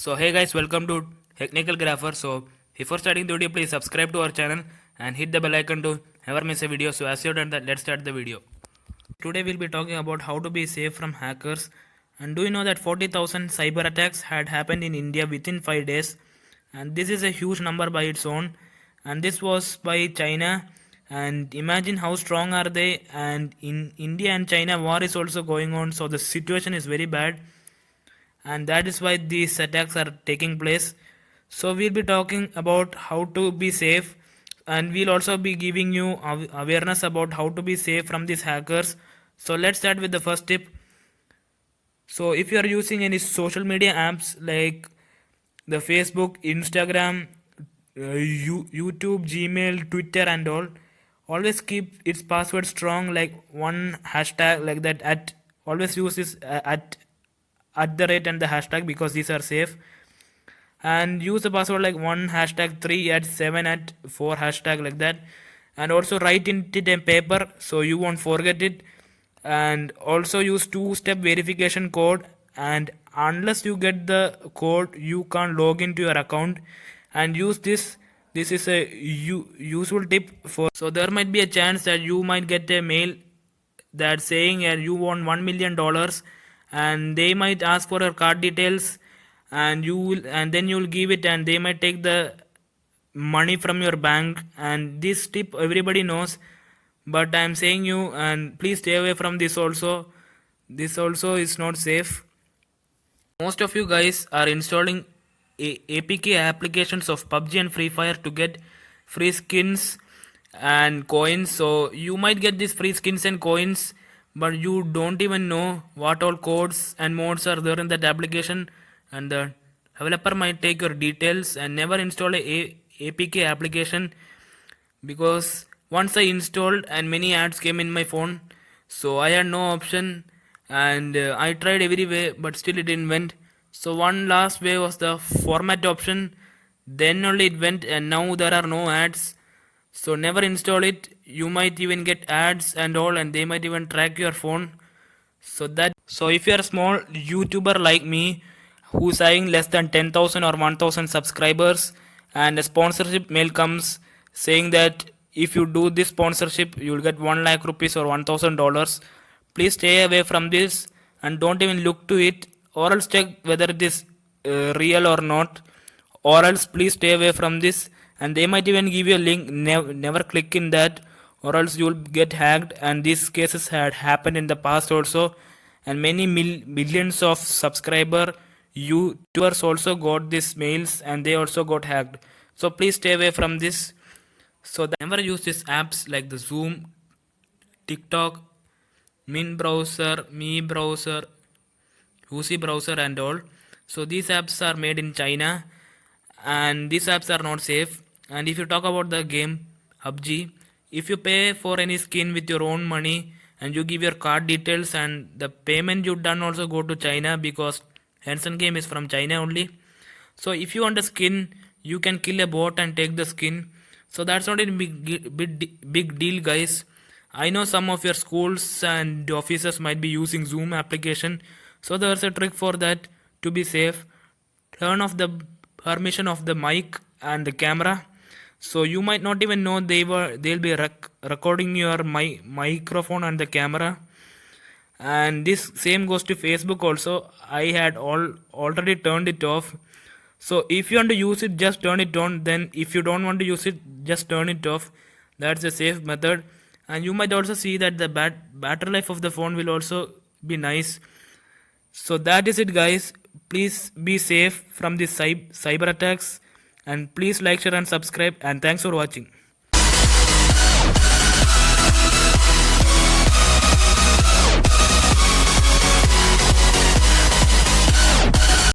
So hey guys, welcome to Technical Grapher. So before starting the video, please subscribe to our channel and hit the bell icon to never miss a video. So as you done that, let's start the video. Today we'll be talking about how to be safe from hackers. And do you know that 40,000 cyber attacks had happened in India within 5 days? And this is a huge number by its own. And this was by China. And imagine how strong are they. And in India and China, war is also going on. So the situation is very bad, and that is why these attacks are taking place. So we'll be talking about how to be safe, and we'll also be giving you awareness about how to be safe from these hackers. So let's start with the first tip. So if you are using any social media apps like the Facebook, Instagram, YouTube, Gmail, Twitter and all, always keep its password strong, like one hashtag like that, at always use this at the rate and the hashtag, because these are safe. And use the password like 1 hashtag 3 at 7 at 4 hashtag like that, and also write it in paper so you won't forget it. And also use 2-step verification code, and unless you get the code you can't log into your account. And use this is a useful tip for, so there might be a chance that you might get a mail that saying you won $1 million, and they might ask for your card details, and then you'll give it, and they might take the money from your bank. And this tip everybody knows, but I'm saying you, and please stay away from this also. This also is not safe. Most of you guys are installing APK applications of PUBG and Free Fire to get free skins and coins. So you might get these free skins and coins, but you don't even know what all codes and modes are there in that application, and the developer might take your details. And never install a APK application, because once I installed and many ads came in my phone, so I had no option, and I tried every way but still it didn't went. So one last way was the format option, then only it went, and now there are no ads. So never install it. You might even get ads and all, and they might even track your phone. So if you are a small YouTuber like me who's having less than 10,000 or 1,000 subscribers, and a sponsorship mail comes saying that if you do this sponsorship you'll get 1 lakh rupees or $1,000, please stay away from this and don't even look to it, or else check whether it is real or not, or else please stay away from this. And they might even give you a link, never click in that, or else you'll get hacked. And these cases had happened in the past also, and many millions of subscriber YouTubers also got these mails and they also got hacked. So please stay away from this. So never use these apps like the Zoom, TikTok, Min browser, Me browser, Uzi browser and all. So these apps are made in China, and these apps are not safe. And if you talk about the game PUBG, if you pay for any skin with your own money and you give your card details, and the payment you done also go to China, because Hansen game is from China only. So if you want a skin, you can kill a bot and take the skin. So that's not a big deal, guys. I know some of your schools and offices might be using Zoom application, so there's a trick for that. To be safe, turn off the permission of the mic and the camera. So you might not even know they'll be recording your microphone and the camera. And this same goes to Facebook also. I had already turned it off. So if you want to use it, just turn it on. Then if you don't want to use it, just turn it off. That's a safe method. And you might also see that the battery life of the phone will also be nice. So that is it, guys. Please be safe from these cyber attacks, and please like, share and subscribe, and thanks for watching.